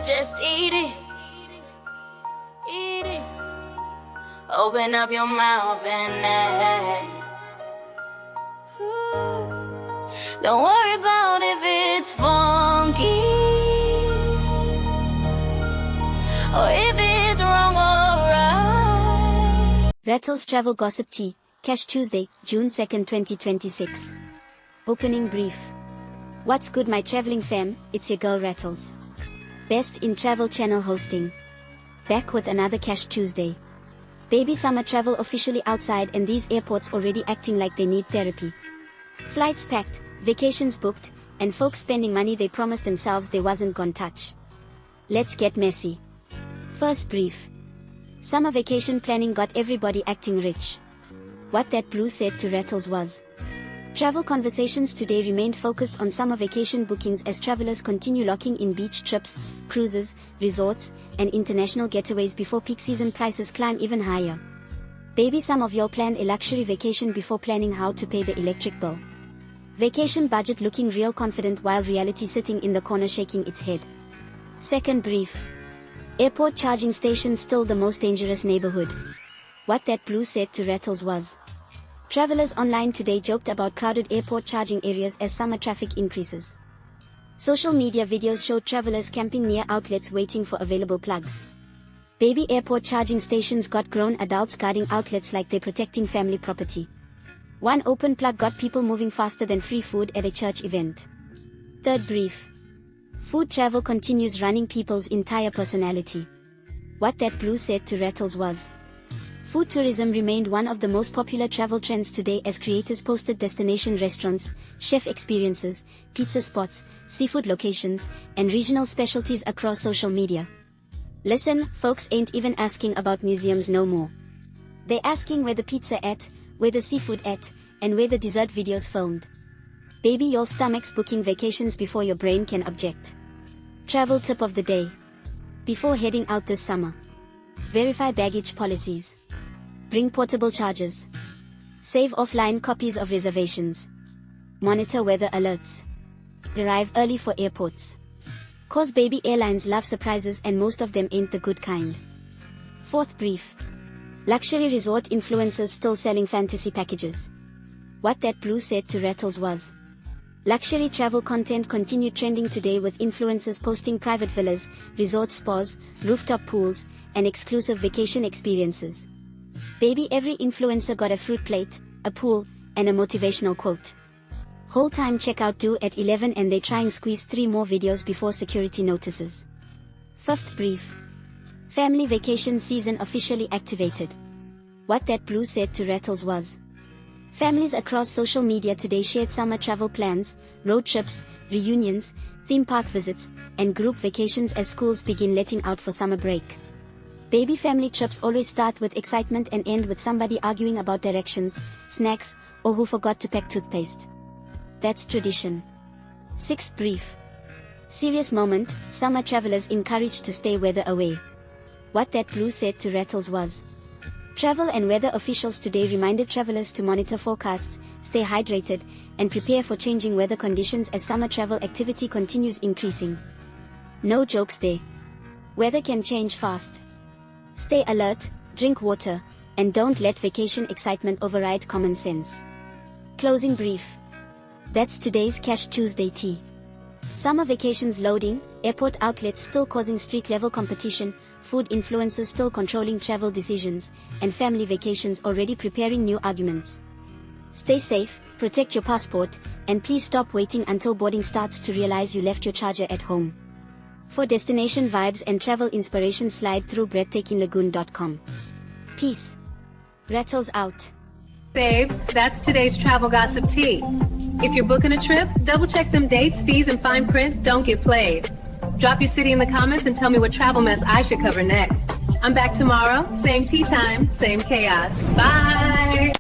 just eat it. Eat it. Open up your mouth and don't worry about if it's funky or if it's wrong or right. Rattles Travel Gossip Tea, Cash Tuesday, June 2nd, 2026. Opening brief. What's good, my traveling fam? It's your girl Rattles. Best in Travel Channel hosting. Back with another Cash Tuesday. Baby summer travel officially outside, and these airports already acting like they need therapy. Flights packed, vacations booked, and folks spending money they promised themselves they wasn't gonna touch. Let's get messy. First brief. Summer vacation planning got everybody acting rich. What that blue said to Rattles was, travel conversations today remained focused on summer vacation bookings as travelers continue locking in beach trips, cruises, resorts, and international getaways before peak season prices climb even higher. Baby, some of y'all planned a luxury vacation before planning how to pay the electric bill. Vacation budget looking real confident while reality sitting in the corner shaking its head. Second brief. Airport charging stations still the most dangerous neighborhood. What that blue said to Rattles was, travelers online today joked about crowded airport charging areas as summer traffic increases. Social media videos showed travelers camping near outlets waiting for available plugs. Baby, airport charging stations got grown adults guarding outlets like they're protecting family property. One open plug got people moving faster than free food at a church event. Third brief. Food travel continues running people's entire personality. What that blue said to Rattles was, food tourism remained one of the most popular travel trends today as creators posted destination restaurants, chef experiences, pizza spots, seafood locations, and regional specialties across social media. Listen, folks ain't even asking about museums no more. They asking where the pizza at, where the seafood at, and where the dessert videos filmed. Baby, your stomach's booking vacations before your brain can object. Travel tip of the day. Before heading out this summer, verify baggage policies. Bring portable chargers. Save offline copies of reservations. Monitor weather alerts. Arrive early for airports. Cause baby, airlines love surprises and most of them ain't the good kind. Fourth brief. Luxury resort influencers still selling fantasy packages. What that blue said to Rattles was, luxury travel content continued trending today with influencers posting private villas, resort spas, rooftop pools, and exclusive vacation experiences. Baby, every influencer got a fruit plate, a pool, and a motivational quote. Whole time checkout due at 11 and they try and squeeze 3 more videos before security notices. Fifth brief. Family vacation season officially activated. What that blue said to Rattles was, families across social media today shared summer travel plans, road trips, reunions, theme park visits, and group vacations as schools begin letting out for summer break. Baby, family trips always start with excitement and end with somebody arguing about directions, snacks, or who forgot to pack toothpaste. That's tradition. Sixth brief. Serious moment, summer travelers encouraged to stay weather away. What that blue said to Rattles was, travel and weather officials today reminded travelers to monitor forecasts, stay hydrated, and prepare for changing weather conditions as summer travel activity continues increasing. No jokes there. Weather can change fast. Stay alert, drink water, and don't let vacation excitement override common sense. Closing brief. That's today's Cash Tuesday tea. Summer vacations loading, airport outlets still causing street-level competition, food influencers still controlling travel decisions, and family vacations already preparing new arguments. Stay safe, protect your passport, and please stop waiting until boarding starts to realize you left your charger at home. For destination vibes and travel inspiration, slide through breathtakinglagoon.com. Peace. Rattles out. Babes, that's today's travel gossip tea. If you're booking a trip, double check them dates, fees, and fine print don't get played. Drop your city in the comments and tell me what travel mess I should cover next. I'm back tomorrow, same tea time, same chaos. Bye!